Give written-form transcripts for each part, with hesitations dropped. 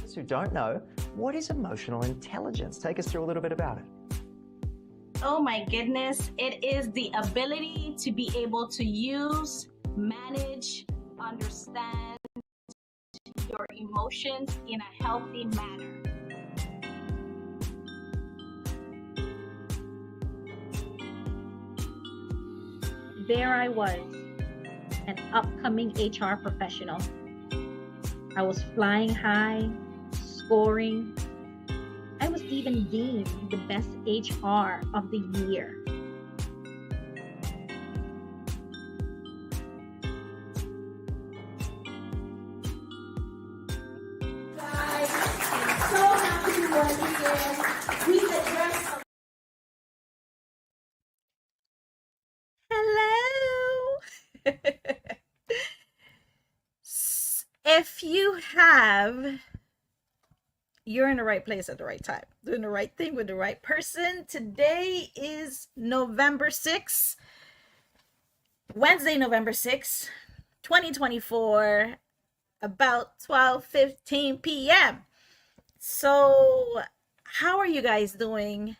those who don't know, what is emotional intelligence? Take us through a little bit about it. Oh my goodness, it is the ability to be able to use, manage, understand your emotions in a healthy manner. There I was, an upcoming HR professional. I was flying high, scoring. I was even deemed the best HR of the year. Guys, I'm so happy to be here. Please address. Hello. If you're in the right place at the right time, doing the right thing with the right person. Today is November 6th, Wednesday, November 6th, 2024, about 12:15 p.m. So, how are you guys doing?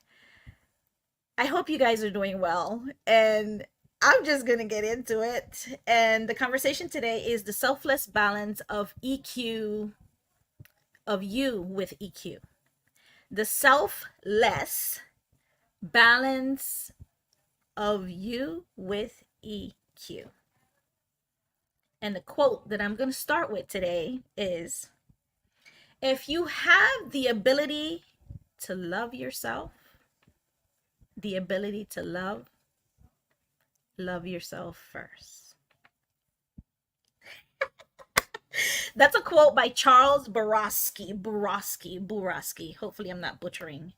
I hope you guys are doing well, and I'm just gonna get into it. And the conversation today is the selfless balance of EQ, of you with EQ. The selfless balance of you with EQ. And the quote that I'm gonna start with today is, if you have the ability to love yourself, the ability to love yourself first. That's a quote by Charles Bukowski. Hopefully I'm not butchering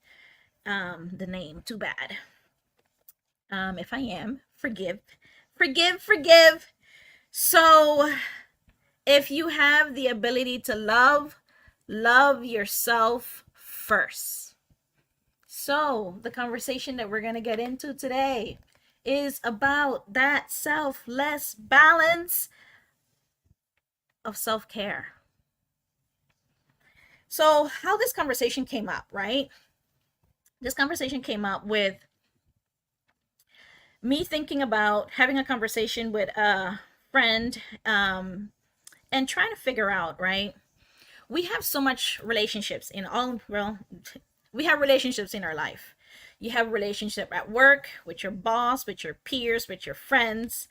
the name. Too bad. If I am, forgive. So if you have the ability to love yourself first. So the conversation that we're going to get into today is about that selfless balance of self-care. So how this conversation came up, right? This conversation came up with me thinking about having a conversation with a friend and trying to figure out, right? We have so much relationships we have relationships in our life. You have a relationship at work, with your boss, with your peers, with your friends,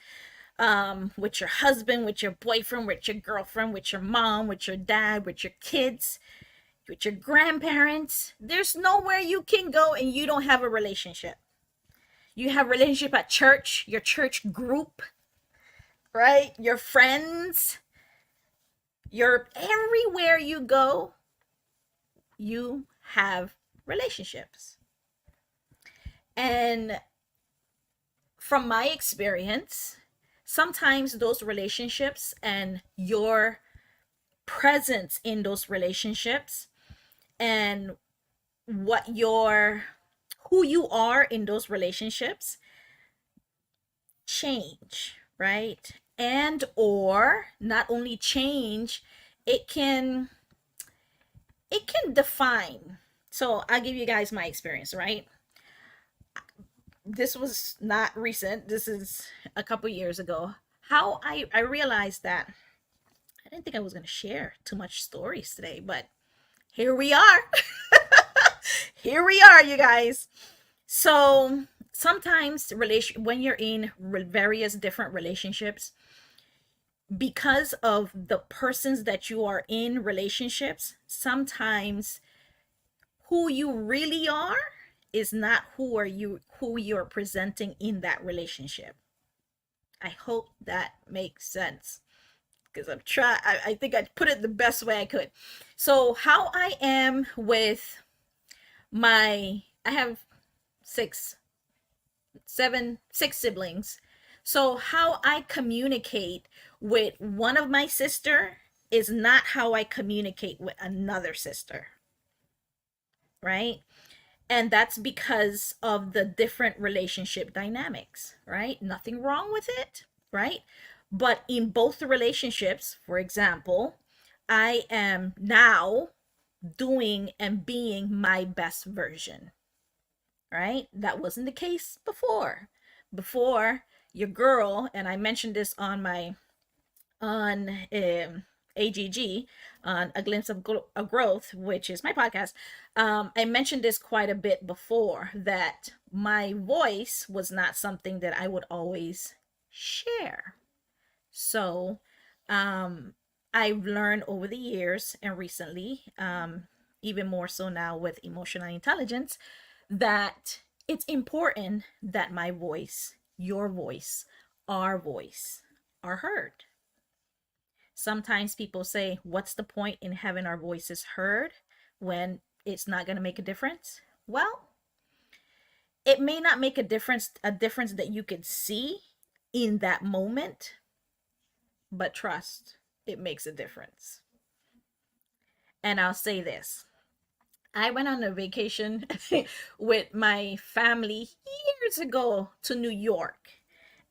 with your husband, with your boyfriend, with your girlfriend, with your mom, with your dad, with your kids, with your grandparents. There's nowhere you can go and you don't have a relationship. You have a relationship at church, your church group, right? Your friends. Everywhere you go, you have relationships. And from my experience, sometimes those relationships and your presence in those relationships and who you are in those relationships change, right? And or not only change, it can define. So I'll give you guys my experience, right? This was not recent. This is a couple years ago. How I realized that I didn't think I was going to share too much stories today, but here we are. Here we are, you guys. So sometimes when you're in various different relationships, because of the persons that you are in relationships, sometimes who you really are is not who you're presenting in that relationship. I hope that makes sense, because I think I put it the best way I could. So how I am with I have six siblings. So how I communicate with one of my sister is not how I communicate with another sister, right? And that's because of the different relationship dynamics, right? Nothing wrong with it, right? But in both the relationships, for example, I am now doing and being my best version, right? That wasn't the case before. Before, your girl, and I mentioned this on my on AGG, on A Glimpse of Growth, which is my podcast. I mentioned this quite a bit before, that my voice was not something that I would always share. So I've learned over the years and recently, even more so now with emotional intelligence, that it's important that my voice, your voice, our voice are heard. Sometimes people say, what's the point in having our voices heard when it's not going to make a difference? Well, it may not make a difference that you could see in that moment, but trust, it makes a difference. And I'll say this. I went on a vacation with my family years ago to New York.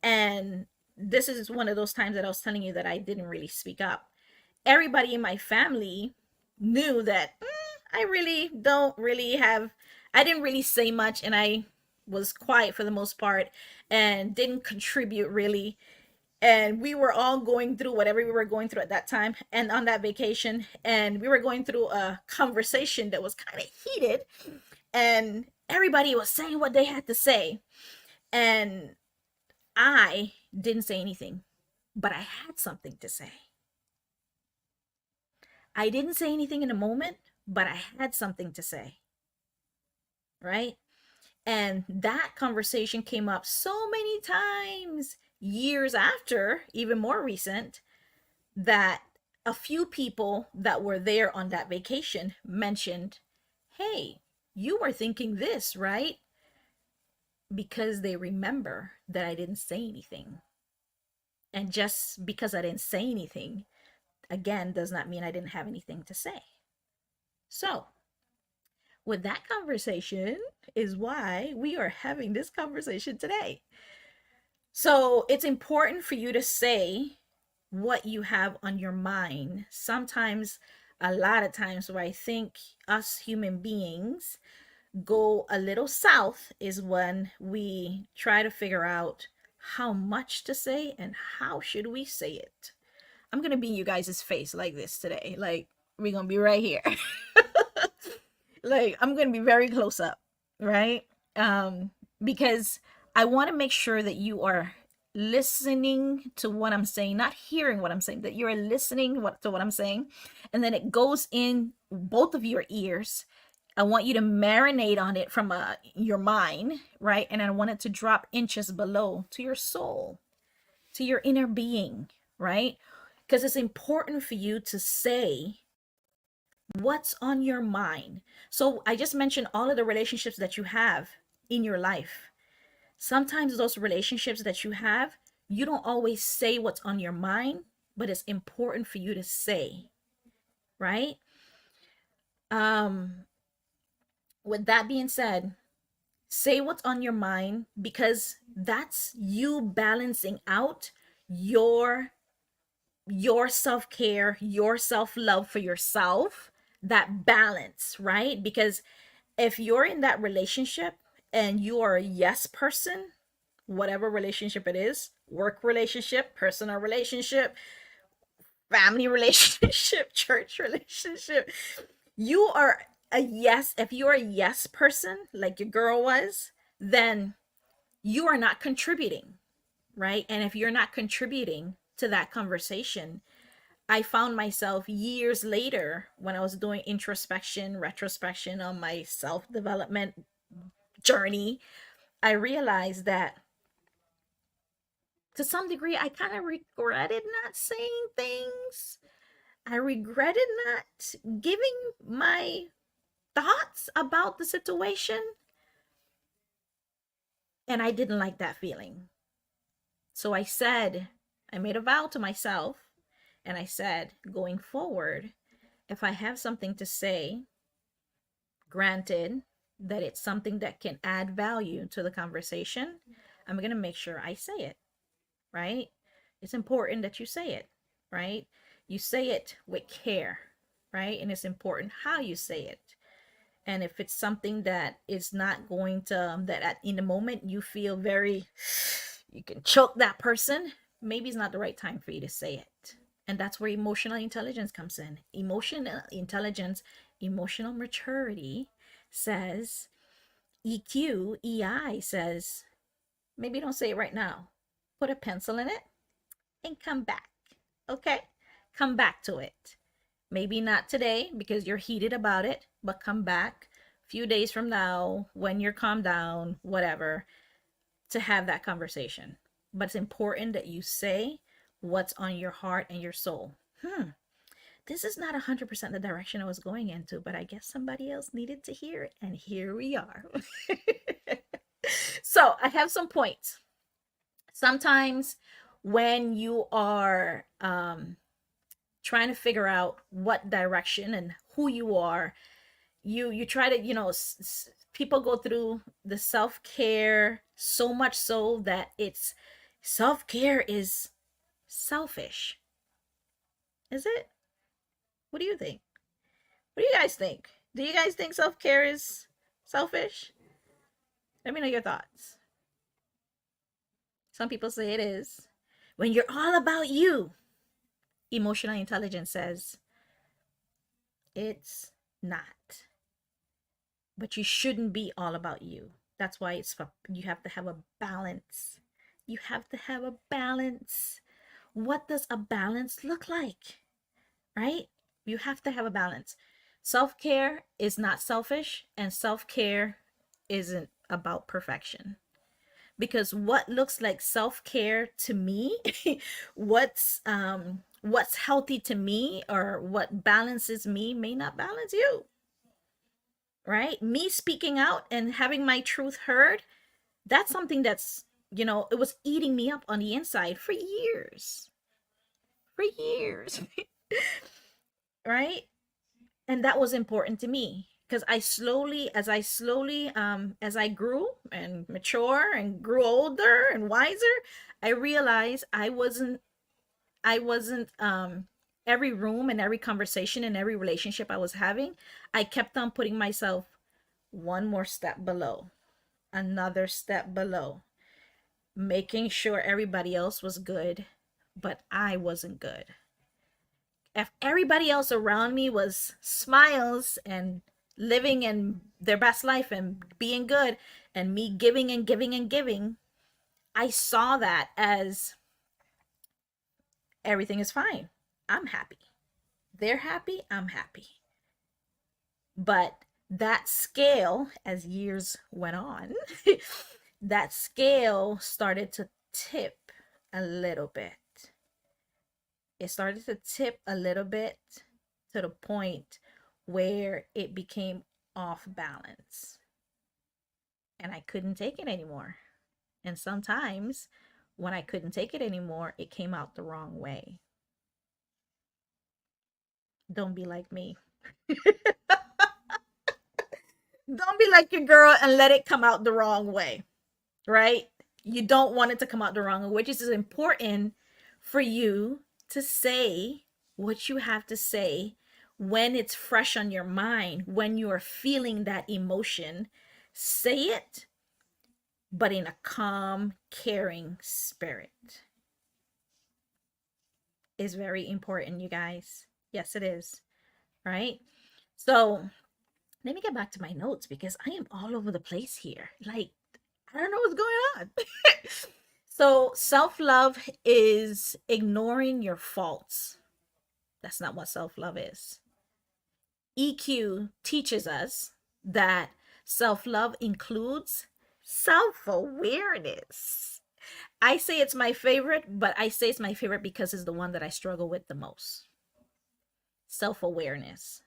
And this is one of those times that I was telling you that I didn't really speak up. Everybody in my family knew that I really don't really have, I didn't really say much, and I was quiet for the most part and didn't contribute really. And we were all going through whatever we were going through at that time and on that vacation, and we were going through a conversation that was kind of heated, and everybody was saying what they had to say, and I didn't say anything, but I had something to say. I didn't say anything in the moment, but I had something to say, right? And that conversation came up so many times years after, even more recent, that a few people that were there on that vacation mentioned, hey, you were thinking this, right? Because they remember that I didn't say anything. And just because I didn't say anything, again, does not mean I didn't have anything to say. So, with that conversation is why we are having this conversation today. So, it's important for you to say what you have on your mind. Sometimes, a lot of times, where I think us human beings go a little south is when we try to figure out how much to say and how should we say it. I'm gonna be in you guys' face like this today. Like, we're gonna be right here. Like, I'm gonna be very close up, right? Because I want to make sure that you are listening to what I'm saying, not hearing what I'm saying, that you're listening to what I'm saying, and then it goes in both of your ears. I want you to marinate on it from your mind, right? And I want it to drop inches below to your soul, to your inner being, right? Because it's important for you to say what's on your mind. So I just mentioned all of the relationships that you have in your life. Sometimes those relationships that you have, you don't always say what's on your mind, but it's important for you to say, right? With that being said, say what's on your mind, because that's you balancing out your self-care, your self-love for yourself, that balance, right? Because if you're in that relationship and you are a yes person, whatever relationship it is, work relationship, personal relationship, family relationship, church relationship, you are a yes. If you're a yes person, like your girl was, then you are not contributing, right? And if you're not contributing to that conversation, I found myself years later when I was doing introspection, retrospection on my self development journey, I realized that to some degree, I kind of regretted not saying things. I regretted not giving my thoughts about the situation. And I didn't like that feeling. So I made a vow to myself, and I said, going forward, if I have something to say, granted that it's something that can add value to the conversation, I'm going to make sure I say it, right? It's important that you say it, right? You say it with care, right? And it's important how you say it. And if it's something that is not going to, in the moment you feel very, you can choke that person, maybe it's not the right time for you to say it. And that's where emotional intelligence comes in. Emotional intelligence, emotional maturity says, EQ, EI says, maybe don't say it right now. Put a pencil in it and come back. Okay? Come back to it. Maybe not today because you're heated about it, but come back a few days from now when you're calmed down, whatever, to have that conversation. But it's important that you say what's on your heart and your soul. This is not 100% the direction I was going into, but I guess somebody else needed to hear it, and here we are. So I have some points. Sometimes when you are trying to figure out what direction and who you are, you try to, people go through the self-care so much so that it's self-care is selfish. Is it? What do you think? What do you guys think? Do you guys think self-care is selfish? Let me know your thoughts. Some people say it is. When you're all about you, emotional intelligence says it's not. But you shouldn't be all about you. That's why you have to have a balance. You have to have a balance. What does a balance look like? Right? You have to have a balance. Self-care is not selfish, and self-care isn't about perfection. Because what looks like self-care to me, what's healthy to me, or what balances me may not balance you. Right? Me speaking out and having my truth heard, that's something that's, it was eating me up on the inside for years. For years. Right? And that was important to me because as I grew and mature and grew older and wiser, I realized I wasn't every room and every conversation and every relationship I was having, I kept on putting myself one more step below, another step below, making sure everybody else was good, but I wasn't good. If everybody else around me was smiles and living in their best life and being good, and me giving and giving and giving, I saw that as everything is fine. I'm happy. They're happy. I'm happy. But that scale, as years went on, that scale started to tip a little bit. It started to tip a little bit to the point where it became off balance. And I couldn't take it anymore. And sometimes when I couldn't take it anymore, it came out the wrong way. Don't be like me. Don't be like your girl and let it come out the wrong way, right? You don't want it to come out the wrong way, which is important for you to say what you have to say when it's fresh on your mind, when you are feeling that emotion. Say it, but in a calm, caring spirit. Is very important, you guys. Yes, it is, right? So let me get back to my notes because I am all over the place here. Like, I don't know what's going on. So self-love is ignoring your faults. That's not what self-love is. EQ teaches us that self-love includes self-awareness. I say it's my favorite, but I say it's my favorite because it's the one that I struggle with the most. Self-awareness.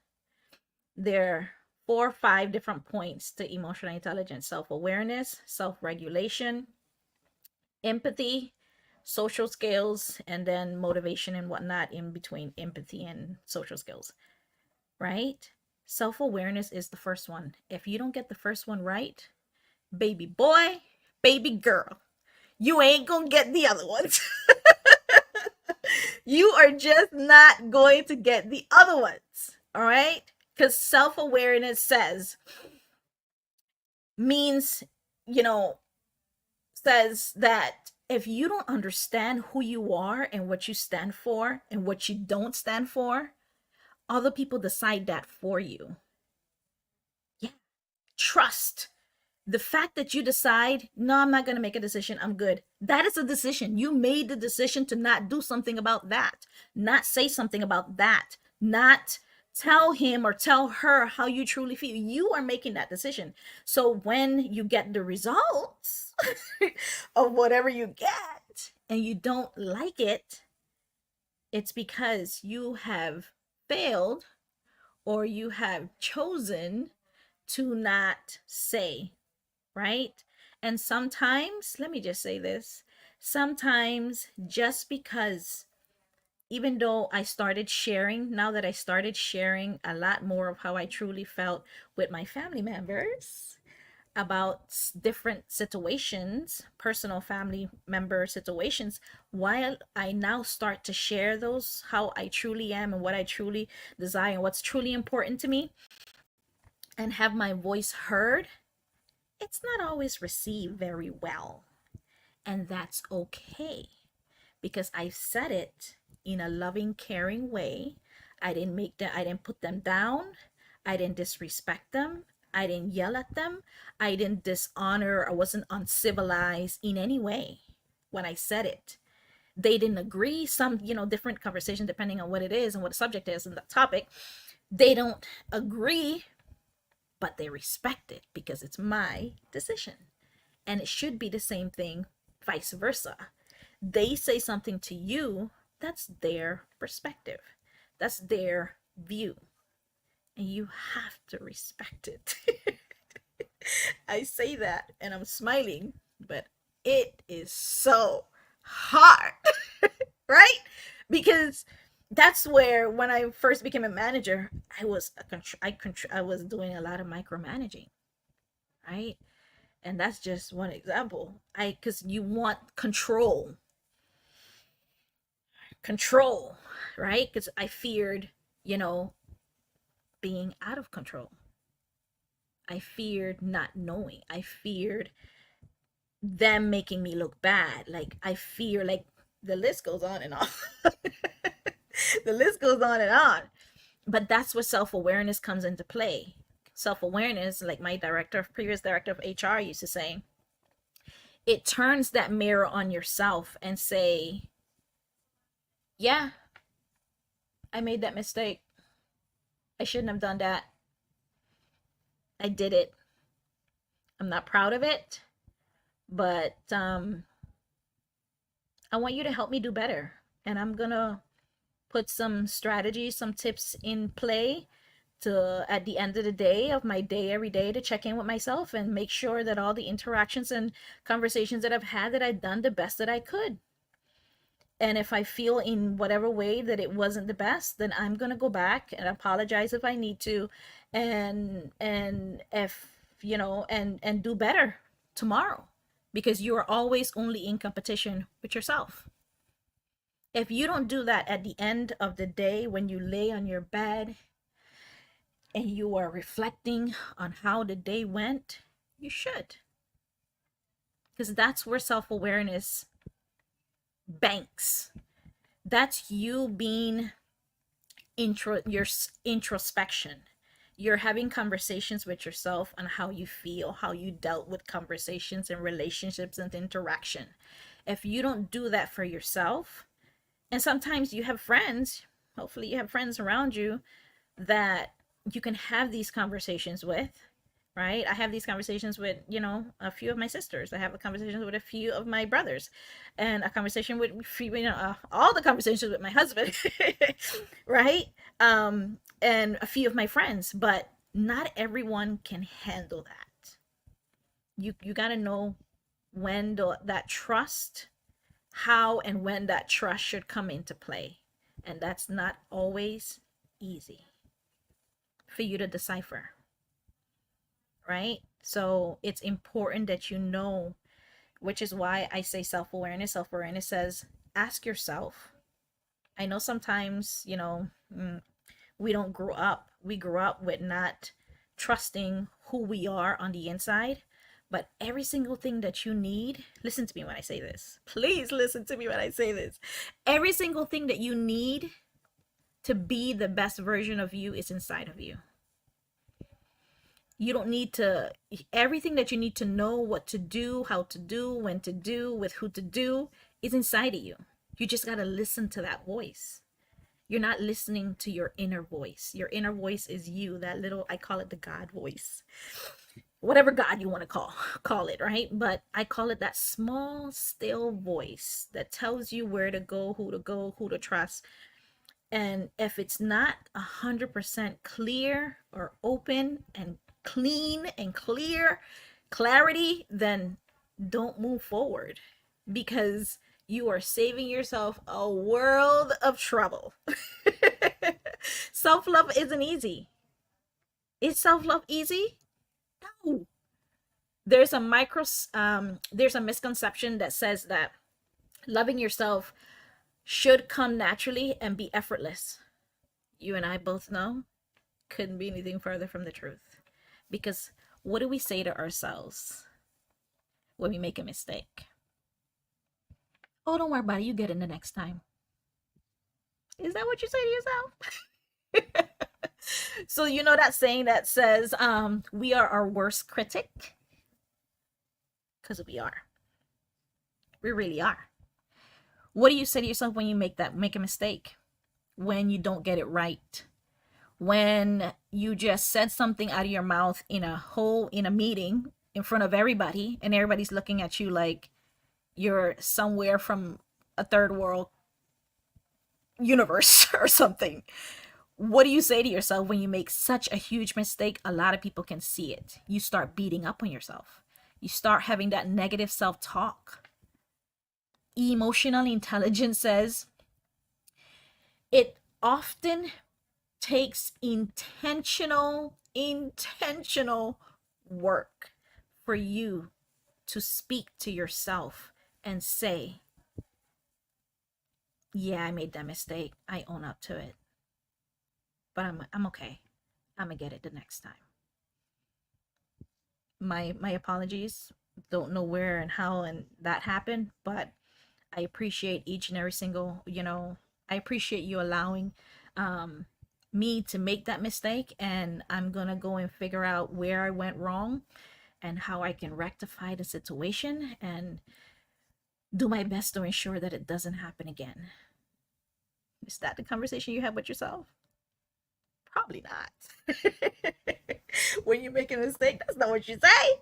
There are 4 or 5 different points to emotional intelligence: self-awareness, self-regulation, empathy, social skills, and then motivation and whatnot in between empathy and social skills, right? Self-awareness is the first one. If you don't get the first one right, baby boy, baby girl, you ain't gonna get the other ones. You are just not going to get the other ones. All right? Because self-awareness means, you know, says that if you don't understand who you are and what you stand for and what you don't stand for, other people decide that for you. Yeah. Trust. The fact that you decide, no, I'm not going to make a decision, I'm good. That is a decision. You made the decision to not do something about that, not say something about that, not tell him or tell her how you truly feel. You are making that decision. So when you get the results of whatever you get and you don't like it, it's because you have failed or you have chosen to not say, right? And sometimes, let me just say this, sometimes just because, even though I started sharing, now that I started sharing a lot more of how I truly felt with my family members about different situations, personal family member situations, while I now start to share those, how I truly am and what I truly desire and what's truly important to me, and have my voice heard, it's not always received very well. And that's okay because I said it in a loving, caring way. I didn't put them down. I didn't disrespect them. I didn't yell at them. I didn't dishonor. I wasn't uncivilized in any way when I said it. They didn't agree. Some, different conversation depending on what it is and what the subject is and the topic. They don't agree, but they respect it because it's my decision. And it should be the same thing, vice versa. They say something to you, that's their perspective, that's their view, and you have to respect it. I say that and I'm smiling, but it is so hard, right? Because that's where, when I first became a manager, I was doing a lot of micromanaging, right? And that's just one example. Because you want control, right? Because I feared, you know being out of control. I feared not knowing. I feared them making me look bad. Like, I fear, like, the list goes on and on. The list goes on and on. But that's where self-awareness comes into play. Self-awareness, like my previous director of HR used to say, it turns that mirror on yourself and say, yeah, I made that mistake. I shouldn't have done that. I did it. I'm not proud of it, but I want you to help me do better. And I'm going to put some strategies, some tips in play to, at the end of the day, of my day, every day, to check in with myself and make sure that all the interactions and conversations that I've had, that I've done the best that I could. And if I feel in whatever way that it wasn't the best, then I'm going to go back and apologize if I need to, and if, and do better tomorrow, because you are always only in competition with yourself. If you don't do that at the end of the day, when you lay on your bed and you are reflecting on how the day went, you should. Because that's where self-awareness banks. That's you being your introspection. You're having conversations with yourself on how you feel, how you dealt with conversations and relationships and interaction. If you don't do that for yourself, and sometimes you have friends, hopefully you have friends around you that you can have these conversations with, right? I have these conversations with, a few of my sisters. I have a conversation with a few of my brothers, and a conversation with, all the conversations with my husband, right? And a few of my friends, but not everyone can handle that. You got to know when that trust, how and when that trust should come into play. And that's not always easy for you to decipher, right? So it's important that you know, which is why I say self-awareness. Self-awareness says, ask yourself. I know sometimes, we don't grow up. We grew up with not trusting who we are on the inside. But every single thing that you need, listen to me when I say this. Please listen to me when I say this. Every single thing that you need to be the best version of you is inside of you. You don't need to, everything that you need to know what to do, how to do, when to do, with who to do is inside of you. You just got to listen to that voice. You're not listening to your inner voice. Your inner voice is you, that little, I call it the God voice. Whatever God you want to call it, right? But I call it that small, still voice that tells you where to go, who to trust. And if it's not 100% clear or open and clean and clear clarity, then don't move forward, because you are saving yourself a world of trouble. Self-love isn't easy. Is self-love easy? No. There's a misconception that says that loving yourself should come naturally and be effortless. You and I both know couldn't be anything further from the truth. Because what do we say to ourselves when we make a mistake? Oh, don't worry about it. You get it the next time. Is that what you say to yourself? So you know that saying that says we are our worst critic? Because we are. We really are. What do you say to yourself when you make a mistake? When you don't get it right? When you just said something out of your mouth in a meeting in front of everybody, and everybody's looking at you like you're somewhere from a third world universe or something. What do you say to yourself when you make such a huge mistake? A lot of people can see it. You start beating up on yourself. You start having that negative self-talk. Emotional intelligence says it often takes intentional work for you to speak to yourself and say, yeah, I made that mistake. I own up to it. But I'm okay. I'm gonna get it the next time. My apologies. Don't know where and how and that happened, but I appreciate each and every single, I appreciate you allowing me to make that mistake, and I'm gonna go and figure out where I went wrong and how I can rectify the situation and do my best to ensure that it doesn't happen again. Is that the conversation you have with yourself? Probably not. When you make a mistake, that's not what you say.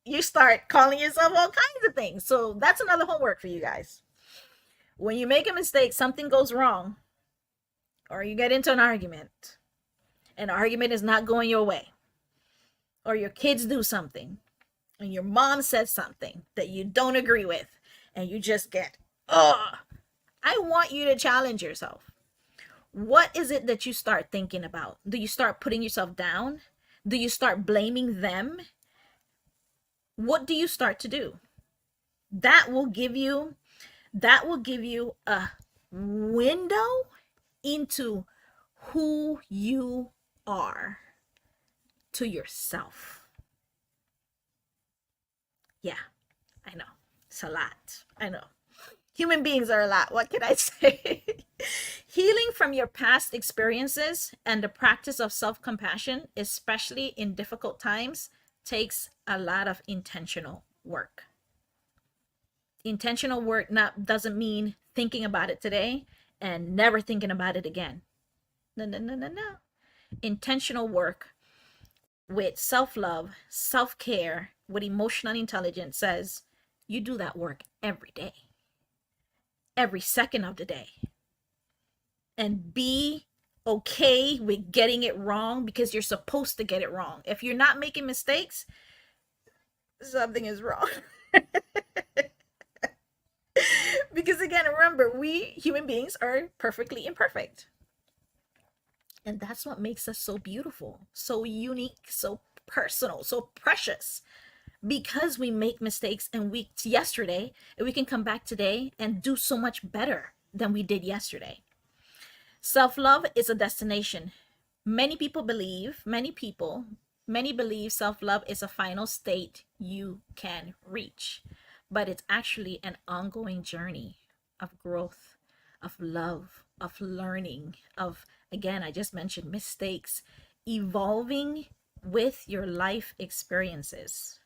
You start calling yourself all kinds of things. So that's another homework for you guys. When you make a mistake, something goes wrong, or you get into an argument is not going your way, or your kids do something, and your mom says something that you don't agree with, and you just get, ugh. I want you to challenge yourself. What is it that you start thinking about? Do you start putting yourself down? Do you start blaming them? What do you start to do? That will give you a window into who you are to yourself. Yeah, I know. It's a lot. I know. Human beings are a lot. What can I say? Healing from your past experiences and the practice of self-compassion, especially in difficult times, takes a lot of intentional work. Intentional work doesn't mean thinking about it today and never thinking about it again. No. Intentional work with self-love, self-care, with emotional intelligence says you do that work every day, every second of the day. And be okay with getting it wrong, because you're supposed to get it wrong. If you're not making mistakes, something is wrong. Because again, remember, we human beings are perfectly imperfect. And that's what makes us so beautiful, so unique, so personal, so precious. Because we make mistakes yesterday, and we can come back today and do so much better than we did yesterday. Self-love is a destination. Many believe self-love is a final state you can reach, but it's actually an ongoing journey of growth, of love, of learning, of, again, I just mentioned mistakes, evolving with your life experiences.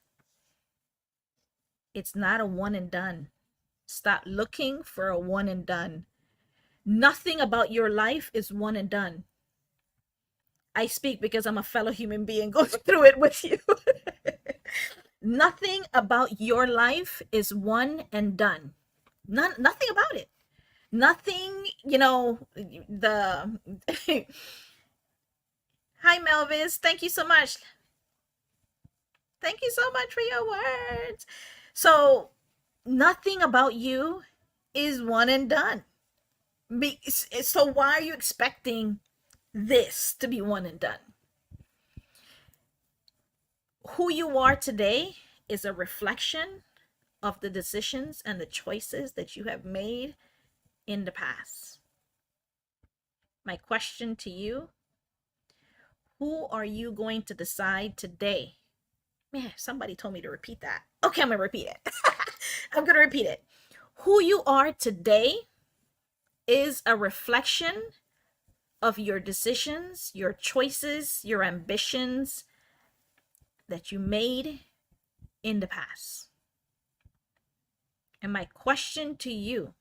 It's not a one and done. Stop looking for a one and done. Nothing about your life is one and done. I speak because I'm a fellow human being going through it with you. Nothing about your life is one and done. Nothing about it. Nothing, the Hi Melvis, thank you so much. Thank you so much for your words. So, nothing about you is one and done. So why are you expecting this to be one and done? Who you are today is a reflection of the decisions and the choices that you have made in the past. My question to you, who are you going to decide today? Man, somebody told me to repeat that. Okay, I'm going to repeat it. I'm going to repeat it. Who you are today is a reflection of your decisions, your choices, your ambitions that you made in the past. And my question to you,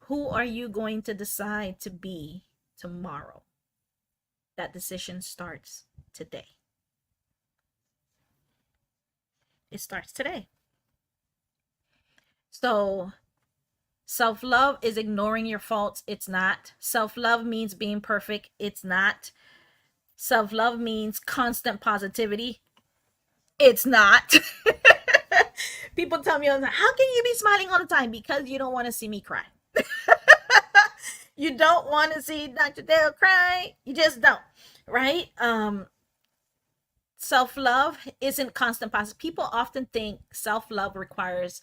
who are you going to decide to be tomorrow? That decision starts today. It starts today. So, self-love is ignoring your faults. It's not. Self-love means being perfect. It's not. Self-love means constant positivity. It's not. People tell me all the time, how can you be smiling all the time? Because you don't want to see me cry. You don't want to see Dr. Dale cry. You just don't, right? Self-love isn't constant positive. People often think self-love requires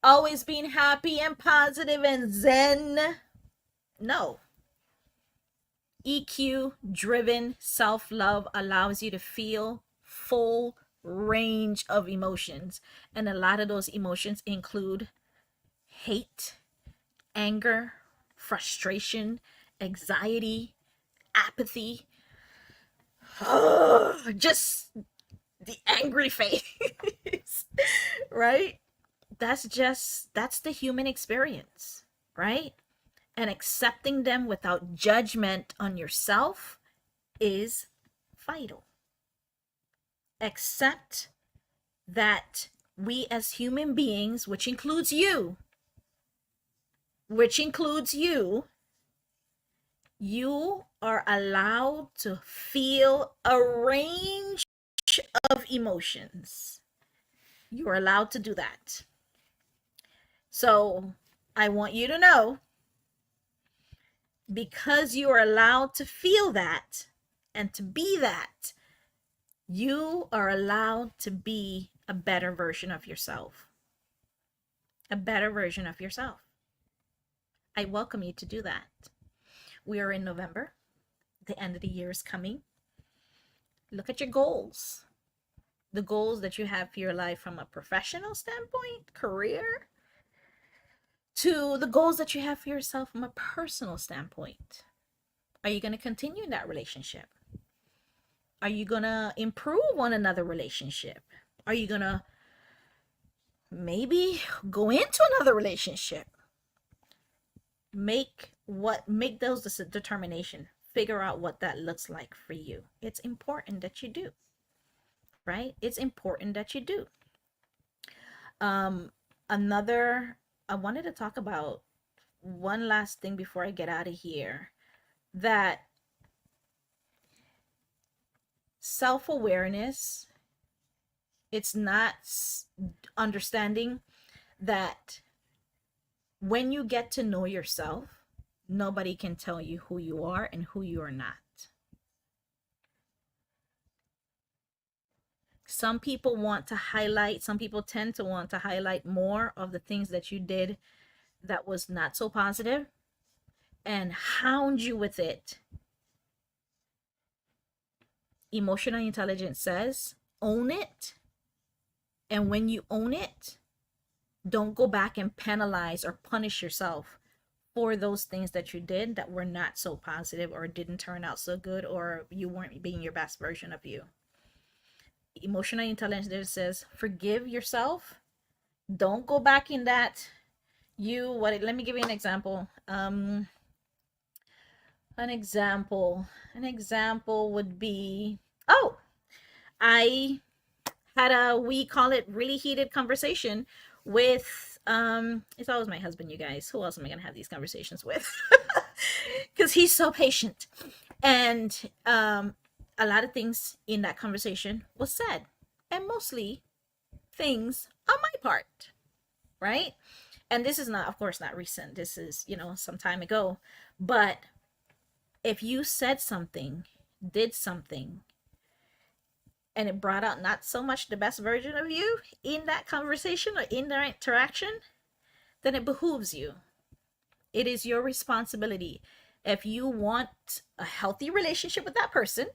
always being happy and positive and zen. No. EQ driven self-love allows you to feel full range of emotions, and a lot of those emotions include hate, anger, frustration, anxiety, apathy, just the angry face. Right? That's the human experience, right? And accepting them without judgment on yourself is vital. Accept that we as human beings, which includes you, you are allowed to feel a range of emotions. You are allowed to do that. So I want you to know, because you are allowed to feel that and to be that, you are allowed to be a better version of yourself. A better version of yourself. I welcome you to do that. We are in November. The end of the year is coming. Look at your goals. The goals that you have for your life from a professional standpoint, career, to the goals that you have for yourself from a personal standpoint. Are you going to continue in that relationship? Are you going to improve on another relationship? Are you going to maybe go into another relationship? Make those determination. Figure out what that looks like for you. It's important that you do. Right? It's important that you do. I wanted to talk about one last thing before I get out of here, that self-awareness, it's not understanding that when you get to know yourself, nobody can tell you who you are and who you are not. Some people tend to want to highlight more of the things that you did that was not so positive. and hound you with it. Emotional intelligence says, own it. And when you own it, don't go back and penalize or punish yourself for those things that you did that were not so positive or didn't turn out so good, or you weren't being your best version of you. Emotional intelligence says, forgive yourself. Don't go back in that let me give you an example. An example would be, I had we call it really heated conversation with, it's always my husband, you guys. Who else am I gonna have these conversations with? Because he's so patient. And a lot of things in that conversation was said, and mostly things on my part, right? And this is not, of course, not recent. This is, some time ago. But if you said something, did something, and it brought out not so much the best version of you in that conversation or in that interaction, then it behooves you. It is your responsibility. If you want a healthy relationship with that person,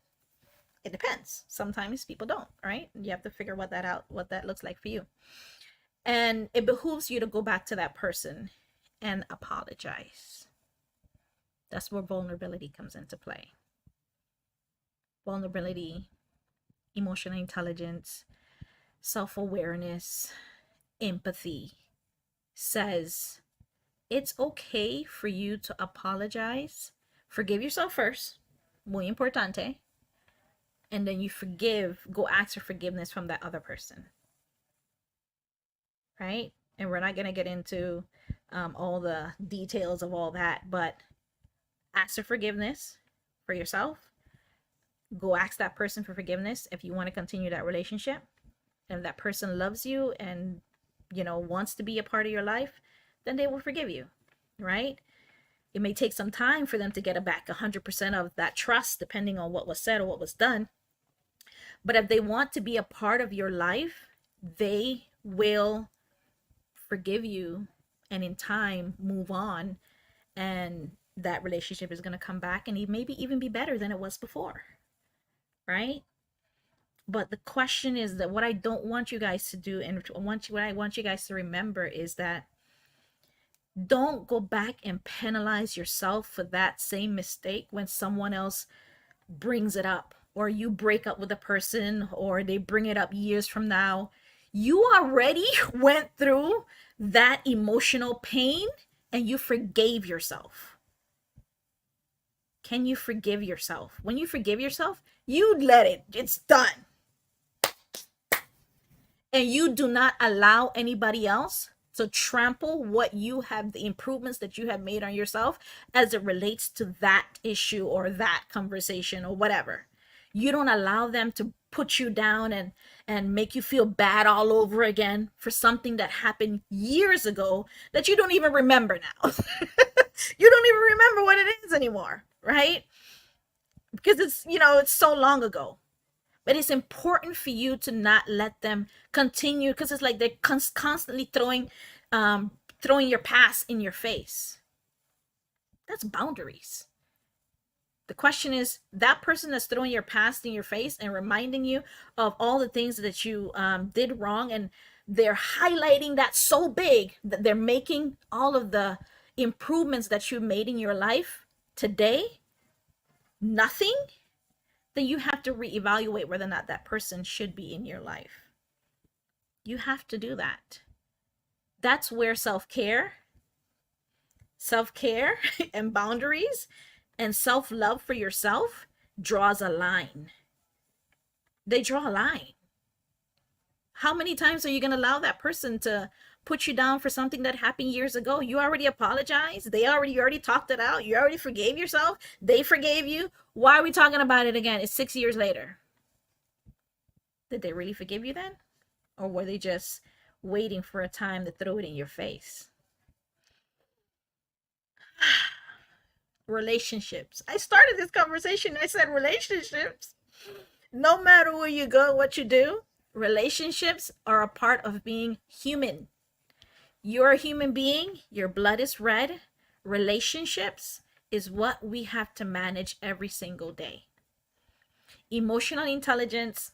it depends. Sometimes people don't, right? You have to figure what that looks like for you. And it behooves you to go back to that person and apologize. That's where vulnerability comes into play. Vulnerability, emotional intelligence, self-awareness, empathy says it's okay for you to apologize. Forgive yourself first, muy importante. And then you go ask for forgiveness from that other person. Right? And we're not going to get into all the details of all that, but ask for forgiveness for yourself. Go ask that person for forgiveness if you want to continue that relationship. And if that person loves you and, wants to be a part of your life, then they will forgive you, right? It may take some time for them to get back 100% of that trust, depending on what was said or what was done. But if they want to be a part of your life, they will forgive you and in time move on, and that relationship is going to come back and maybe even be better than it was before, right? But the question is that what I don't want you guys to do, and what I want you guys to remember, is that don't go back and penalize yourself for that same mistake when someone else brings it up, or you break up with a person, or they bring it up years from now. You already went through that emotional pain and you forgave yourself. Can you forgive yourself? When you forgive yourself, you let it. It's done. And you do not allow anybody else to trample what you have, the improvements that you have made on yourself as it relates to that issue or that conversation or whatever. You don't allow them to put you down and make you feel bad all over again for something that happened years ago that you don't even remember now. You don't even remember what it is anymore, right? Because it's so long ago. But it's important for you to not let them continue, because it's like they're constantly throwing your past in your face. That's boundaries. The question is, that person that's throwing your past in your face and reminding you of all the things that you did wrong, and they're highlighting that so big that they're making all of the improvements that you made in your life today nothing, then you have to reevaluate whether or not that person should be in your life. You have to do that. That's where self-care and boundaries and self-love for yourself draws a line. They draw a line. How many times are you going to allow that person to put you down for something that happened years ago? You already apologized. You already talked it out. You already forgave yourself. They forgave you. Why are we talking about it again? It's 6 years later. Did they really forgive you then? Or were they just waiting for a time to throw it in your face? Relationships. I started this conversation. I said relationships. No matter where you go, what you do, relationships are a part of being human. You're a human being. Your blood is red. Relationships is what we have to manage every single day. Emotional intelligence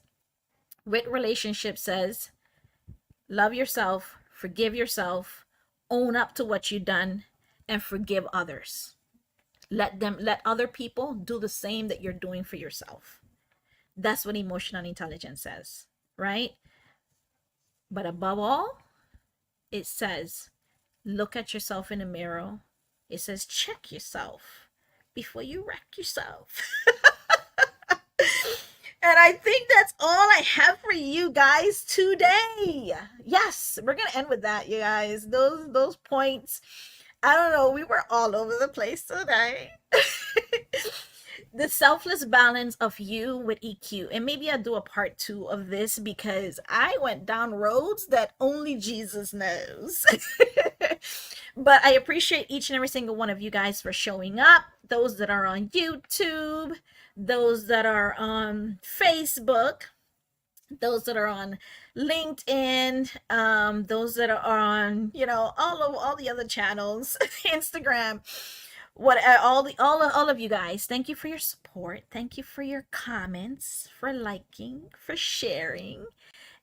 with relationships says, love yourself, forgive yourself, own up to what you've done, and forgive others. Let other people do the same that you're doing for yourself. That's what emotional intelligence says, right? But above all, it says, look at yourself in the mirror. It says, check yourself before you wreck yourself. And I think that's all I have for you guys today. Yes, we're going to end with that, you guys. Those points, I don't know, we were all over the place today. The selfless balance of you with EQ. And maybe I'll do a part 2 of this because I went down roads that only Jesus knows. But I appreciate each and every single one of you guys for showing up. Those that are on YouTube, those that are on Facebook, those that are on LinkedIn, those that are on, all the other channels, Instagram, all of you guys. Thank you for your support. Thank you for your comments, for liking, for sharing.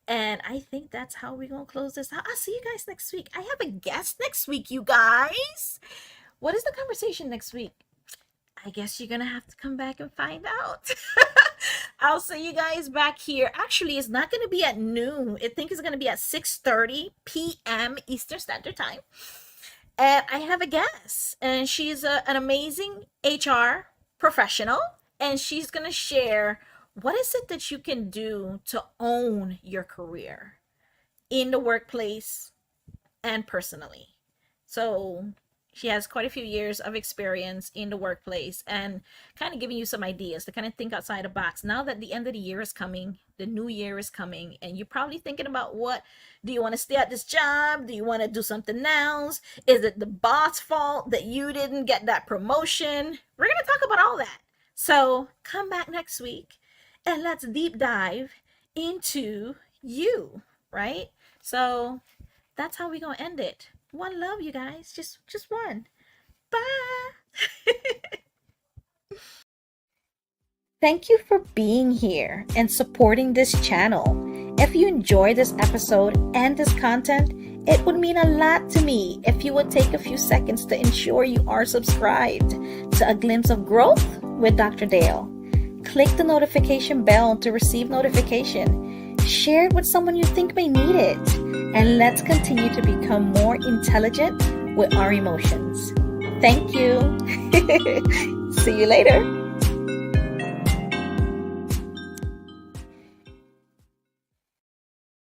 And I think that's how we're going to close this out. I'll see you guys next week. I have a guest next week, you guys. What is the conversation next week? I guess you're going to have to come back and find out. I'll see you guys back here. Actually, it's not going to be at noon. I think it's going to be at 6:30 p.m. Eastern Standard Time. And I have a guest. And she's an amazing HR professional. And she's going to share what is it that you can do to own your career in the workplace and personally. So she has quite a few years of experience in the workplace and kind of giving you some ideas to kind of think outside the box. Now that the end of the year is coming, the new year is coming, and you're probably thinking about, what do you want to stay at this job? Do you want to do something else? Is it the boss' fault that you didn't get that promotion? We're going to talk about all that. So come back next week and let's deep dive into you, right? So that's how we're going to end it. One love, you guys. Just one. Bye. Thank you for being here and supporting this channel. If you enjoyed this episode and this content, it would mean a lot to me if you would take a few seconds to ensure you are subscribed to A Glimpse of Growth with Dr. Dale. Click the notification bell to receive notification. Share it with someone you think may need it. And let's continue to become more intelligent with our emotions. Thank you. See you later.